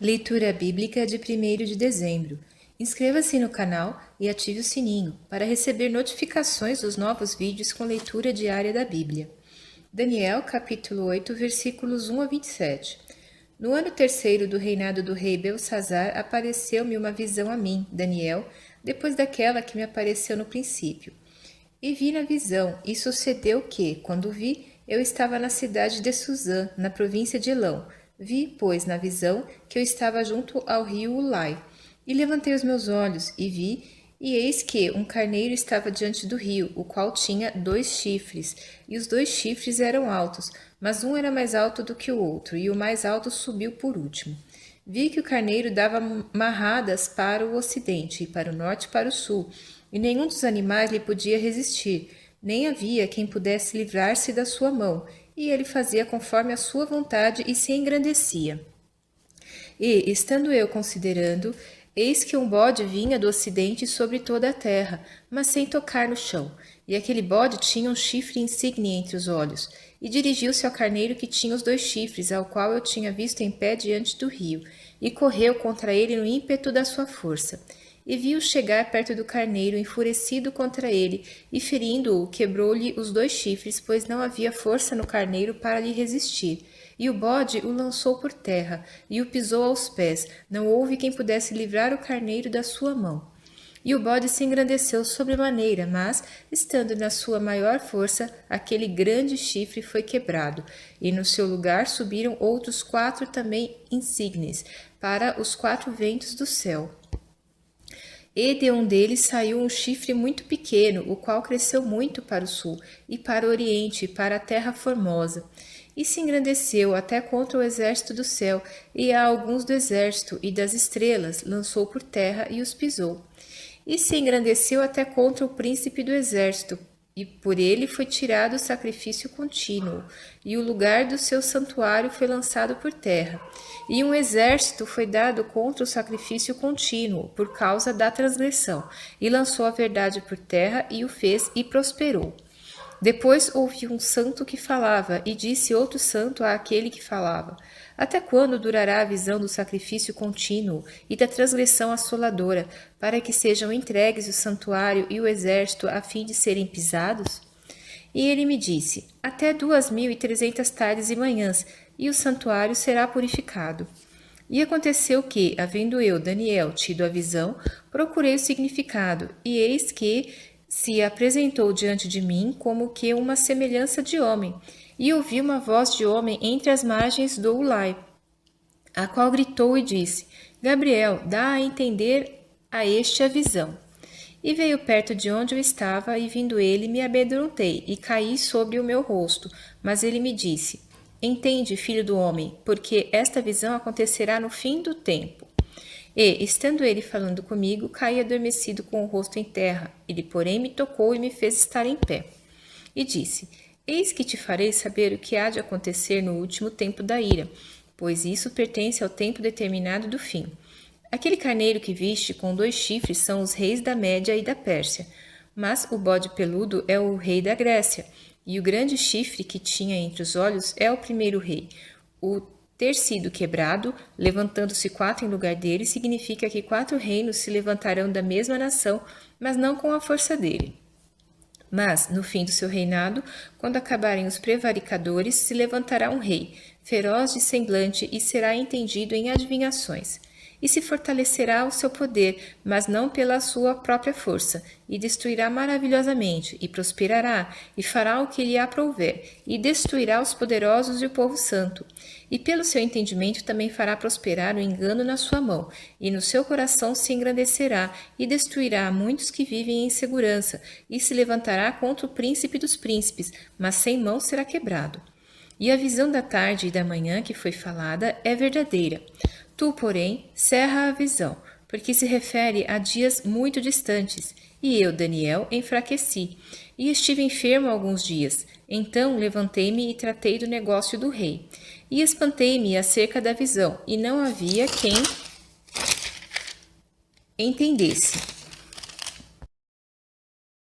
Leitura Bíblica de 1º de dezembro. Inscreva-se no canal e ative o sininho para receber notificações dos novos vídeos com leitura diária da Bíblia. Daniel, capítulo 8, versículos 1 a 27. No ano terceiro do reinado do rei Belsazar, apareceu-me uma visão a mim, Daniel, depois daquela que me apareceu no princípio. E vi na visão, e sucedeu que, quando vi, eu estava na cidade de Suzã, na província de Elão. Vi, pois, na visão, que eu estava junto ao rio Ulai. E levantei os meus olhos, e vi, e eis que um carneiro estava diante do rio, o qual tinha 2 chifres, e os 2 chifres eram altos, mas um era mais alto do que o outro, e o mais alto subiu por último. Vi que o carneiro dava marradas para o ocidente, e para o norte e para o sul, e nenhum dos animais lhe podia resistir, nem havia quem pudesse livrar-se da sua mão, e ele fazia conforme a sua vontade e se engrandecia. E, estando eu considerando, eis que um bode vinha do ocidente sobre toda a terra, mas sem tocar no chão, e aquele bode tinha um chifre insígne entre os olhos, e dirigiu-se ao carneiro que tinha os 2 chifres, ao qual eu tinha visto em pé diante do rio, e correu contra ele no ímpeto da sua força. E vi-o chegar perto do carneiro, enfurecido contra ele, e ferindo-o, quebrou-lhe os 2 chifres, pois não havia força no carneiro para lhe resistir. E o bode o lançou por terra, e o pisou aos pés, não houve quem pudesse livrar o carneiro da sua mão. E o bode se engrandeceu sobremaneira, mas, estando na sua maior força, aquele grande chifre foi quebrado, e no seu lugar subiram outros 4 também insígnes, para os 4 ventos do céu. E de um deles saiu um chifre muito pequeno, o qual cresceu muito para o sul, e para o oriente, e para a terra formosa. E se engrandeceu até contra o exército do céu, e a alguns do exército e das estrelas lançou por terra e os pisou. E se engrandeceu até contra o príncipe do exército, e por ele foi tirado o sacrifício contínuo, e o lugar do seu santuário foi lançado por terra. E um exército foi dado contra o sacrifício contínuo, por causa da transgressão, e lançou a verdade por terra, e o fez, e prosperou. Depois ouvi um santo que falava, e disse outro santo àquele que falava: Até quando durará a visão do sacrifício contínuo e da transgressão assoladora, para que sejam entregues o santuário e o exército a fim de serem pisados? E ele me disse: Até 2.300 tardes e manhãs, e o santuário será purificado. E aconteceu que, havendo eu, Daniel, tido a visão, procurei o significado, e eis que se apresentou diante de mim como que uma semelhança de homem, e ouvi uma voz de homem entre as margens do Ulai, a qual gritou e disse: Gabriel, dá a entender a este a visão. E veio perto de onde eu estava, e vindo ele, me amedrontei, e caí sobre o meu rosto. Mas ele me disse: Entende, filho do homem, porque esta visão acontecerá no fim do tempo. E, estando ele falando comigo, caí adormecido com o rosto em terra. Ele, porém, me tocou e me fez estar em pé. E disse: Eis que te farei saber o que há de acontecer no último tempo da ira, pois isso pertence ao tempo determinado do fim. Aquele carneiro que viste com 2 chifres são os reis da Média e da Pérsia, mas o bode peludo é o rei da Grécia, e o grande chifre que tinha entre os olhos é o primeiro rei. O ter sido quebrado, levantando-se 4 em lugar dele, significa que 4 reinos se levantarão da mesma nação, mas não com a força dele. Mas, no fim do seu reinado, quando acabarem os prevaricadores, se levantará um rei, feroz de semblante, e será entendido em adivinhações. E se fortalecerá o seu poder, mas não pela sua própria força, e destruirá maravilhosamente, e prosperará, e fará o que lhe aprouver, e destruirá os poderosos e o povo santo. E pelo seu entendimento também fará prosperar o engano na sua mão, e no seu coração se engrandecerá, e destruirá muitos que vivem em segurança, e se levantará contra o príncipe dos príncipes, mas sem mão será quebrado. E a visão da tarde e da manhã que foi falada é verdadeira. Tu, porém, cerra a visão, porque se refere a dias muito distantes. E eu, Daniel, enfraqueci, e estive enfermo alguns dias. Então levantei-me e tratei do negócio do rei. E espantei-me acerca da visão, e não havia quem entendesse.